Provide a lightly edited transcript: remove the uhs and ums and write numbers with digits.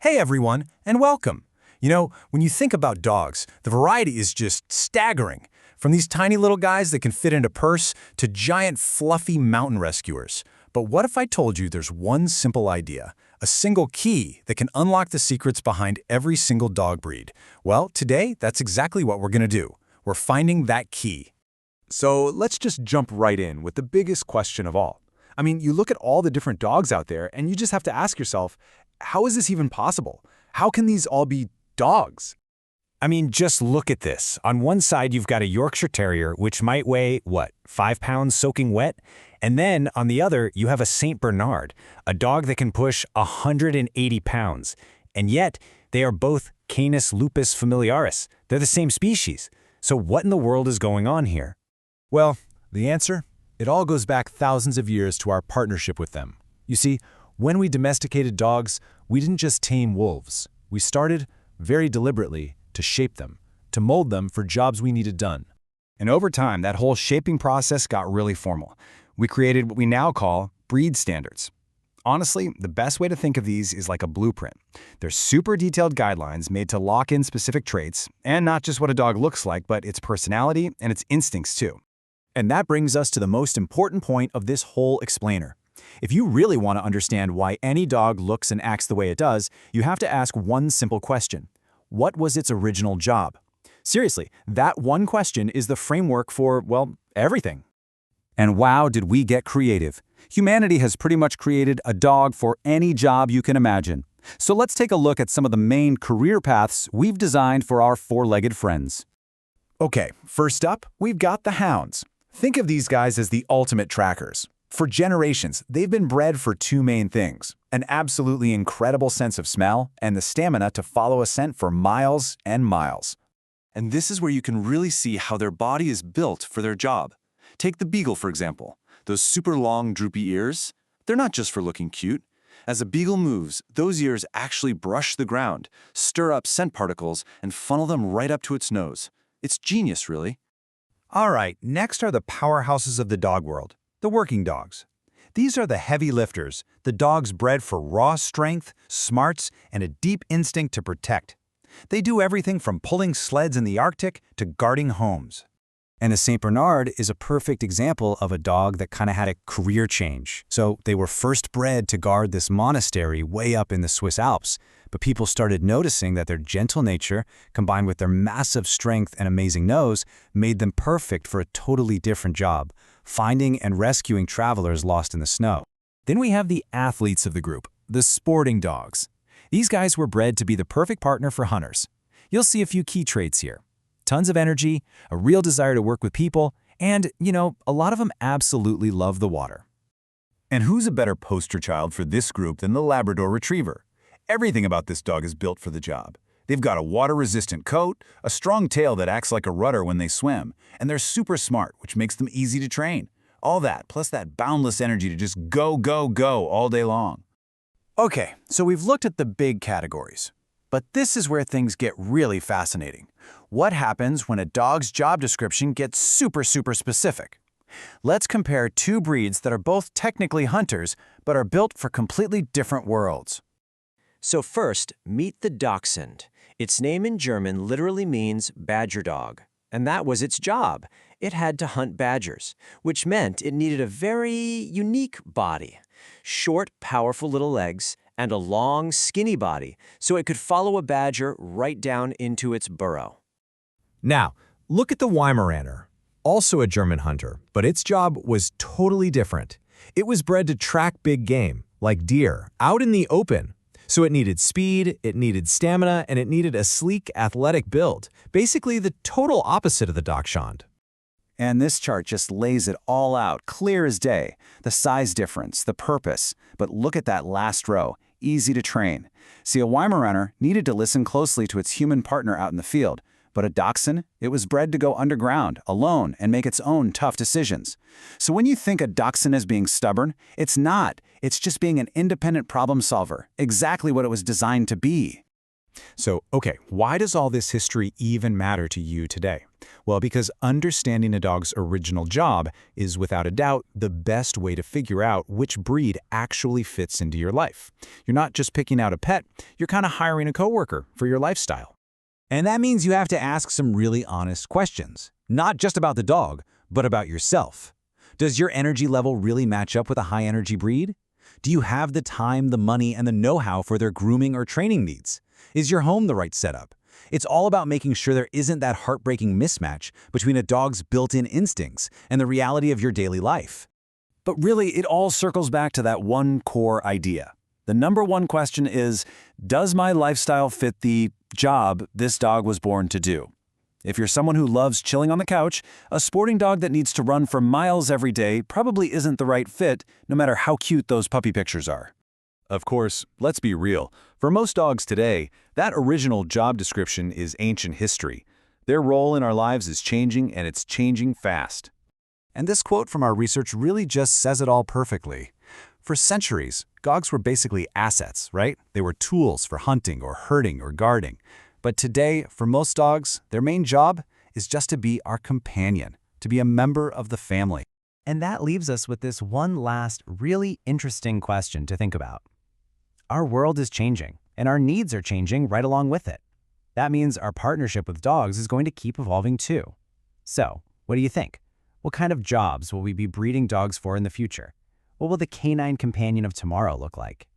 Hey everyone, and welcome. When you think about dogs, the variety is just staggering. From these tiny little guys that can fit in a purse to giant fluffy mountain rescuers. But what if I told you there's one simple idea, a single key that can unlock the secrets behind every single dog breed? Well, today, that's exactly what we're going to do. We're finding that key. So let's just jump right in with the biggest question of all. You look at all the different dogs out there and you just have to ask yourself, how is this even possible? How can these all be dogs? Just look at this. On one side, you've got a Yorkshire Terrier, which might weigh, 5 pounds soaking wet? And then, on the other, you have a St. Bernard, a dog that can push 180 pounds. And yet, they are both Canis lupus familiaris. They're the same species. So what in the world is going on here? Well, the answer? It all goes back thousands of years to our partnership with them. You see, when we domesticated dogs, we didn't just tame wolves. We started, very deliberately, to shape them, to mold them for jobs we needed done. And over time, that whole shaping process got really formal. We created what we now call breed standards. Honestly, the best way to think of these is like a blueprint. They're super detailed guidelines made to lock in specific traits, and not just what a dog looks like, but its personality and its instincts too. And that brings us to the most important point of this whole explainer. If you really want to understand why any dog looks and acts the way it does, you have to ask one simple question. What was its original job? Seriously, that one question is the framework for, everything. And wow, did we get creative. Humanity has pretty much created a dog for any job you can imagine. So let's take a look at some of the main career paths we've designed for our four-legged friends. Okay, first up, we've got the hounds. Think of these guys as the ultimate trackers. For generations, they've been bred for two main things: an absolutely incredible sense of smell and the stamina to follow a scent for miles and miles. And this is where you can really see how their body is built for their job. Take the beagle, for example. Those super long, droopy ears, they're not just for looking cute. As a beagle moves, those ears actually brush the ground, stir up scent particles, and funnel them right up to its nose. It's genius, really. All right, next are the powerhouses of the dog world, the working dogs. These are the heavy lifters, the dogs bred for raw strength, smarts, and a deep instinct to protect. They do everything from pulling sleds in the Arctic to guarding homes. And a St. Bernard is a perfect example of a dog that kind of had a career change. So they were first bred to guard this monastery way up in the Swiss Alps, but people started noticing that their gentle nature, combined with their massive strength and amazing nose, made them perfect for a totally different job, finding and rescuing travelers lost in the snow. Then we have the athletes of the group, the sporting dogs. These guys were bred to be the perfect partner for hunters. You'll see a few key traits here. Tons of energy, a real desire to work with people, and, a lot of them absolutely love the water. And who's a better poster child for this group than the Labrador Retriever? Everything about this dog is built for the job. They've got a water-resistant coat, a strong tail that acts like a rudder when they swim, and they're super smart, which makes them easy to train. All that, plus that boundless energy to just go, go, go all day long. Okay, so we've looked at the big categories. But this is where things get really fascinating. What happens when a dog's job description gets super specific? Let's compare two breeds that are both technically hunters, but are built for completely different worlds. So first, meet the Dachshund. Its name in German literally means badger dog. And that was its job. It had to hunt badgers, which meant it needed a very unique body. Short, powerful little legs, and a long, skinny body, so it could follow a badger right down into its burrow. Now, look at the Weimaraner, also a German hunter, but its job was totally different. It was bred to track big game, like deer, out in the open. So it needed speed, it needed stamina, and it needed a sleek, athletic build, basically the total opposite of the Dachshund. And this chart just lays it all out, clear as day. The size difference, the purpose. But look at that last row, easy to train. See, a Weimaraner needed to listen closely to its human partner out in the field. But a Dachshund, it was bred to go underground, alone, and make its own tough decisions. So when you think a Dachshund is being stubborn, it's not. It's just being an independent problem solver, exactly what it was designed to be. So, okay, why does all this history even matter to you today? Well, because understanding a dog's original job is without a doubt the best way to figure out which breed actually fits into your life. You're not just picking out a pet, you're kind of hiring a coworker for your lifestyle. And that means you have to ask some really honest questions, not just about the dog, but about yourself. Does your energy level really match up with a high-energy breed? Do you have the time, the money, and the know-how for their grooming or training needs? Is your home the right setup? It's all about making sure there isn't that heartbreaking mismatch between a dog's built-in instincts and the reality of your daily life. But really, it all circles back to that one core idea. The number one question is, does my lifestyle fit the job this dog was born to do? If you're someone who loves chilling on the couch, a sporting dog that needs to run for miles every day probably isn't the right fit, no matter how cute those puppy pictures are. Of course, let's be real. For most dogs today, that original job description is ancient history. Their role in our lives is changing, and it's changing fast. And this quote from our research really just says it all perfectly. For centuries, dogs were basically assets, right? They were tools for hunting or herding or guarding. But today, for most dogs, their main job is just to be our companion, to be a member of the family. And that leaves us with this one last really interesting question to think about. Our world is changing, and our needs are changing right along with it. That means our partnership with dogs is going to keep evolving too. So, what do you think? What kind of jobs will we be breeding dogs for in the future? What will the canine companion of tomorrow look like?